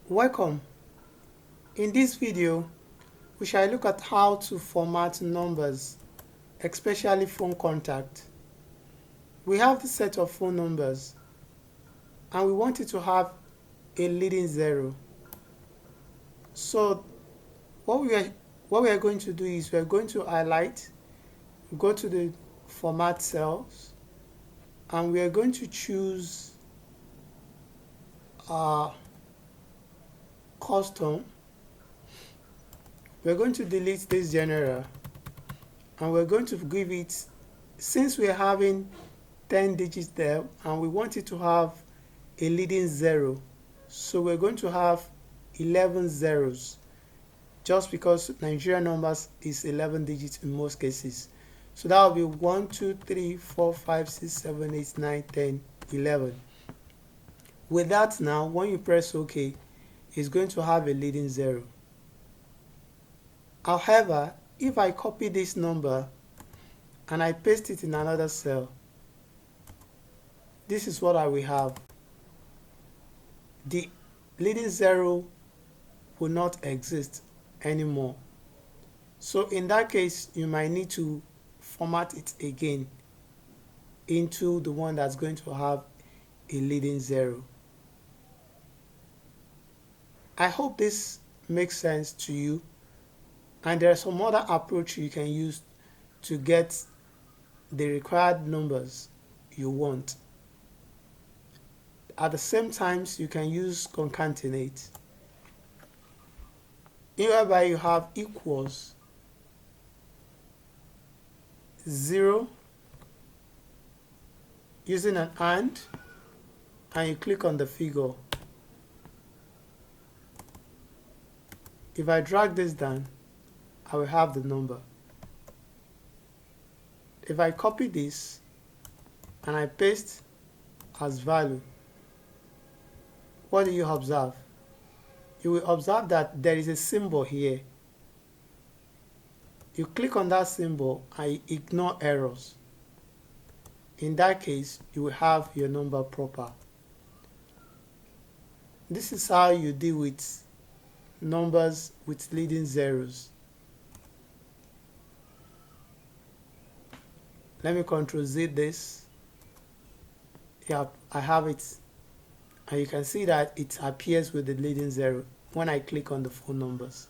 Welcome. In this video, we shall look at how to format numbers, especially phone contact. We have this set of phone numbers and we want it to have a leading zero. So what we are going to do is we are going to highlight, go to the format cells, and we are going to choose custom. We're going to delete this general and we're going to give it, since we're having 10 digits there and we want it to have a leading zero, so we're going to have 11 zeros, just because Nigerian numbers is 11 digits in most cases. So that will be 1 2 3 4 5 6 7 8 9 10 11. With that, now when you press OK, it's going to have a leading zero. However, if I copy this number and I paste it in another cell, this is what I will have. The leading zero will not exist anymore. So in that case, you might need to format it again into the one that's going to have a leading zero. I hope this makes sense to you, and there are some other approach you can use to get the required numbers you want. At the same time, you can use concatenate, whereby you have equals 0 using an and you click on the figure. If I drag this down, I will have the number. If I copy this and I paste as value, what do you observe? You will observe that there is a symbol here. You click on that symbol and ignore errors. In that case, you will have your number proper. This is how you deal with numbers with leading zeros. Let me Ctrl Z this. Yeah, I have it. And you can see that it appears with the leading zero when I click on the phone numbers.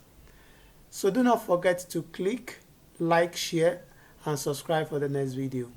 So do not forget to click, like, share, and subscribe for the next video.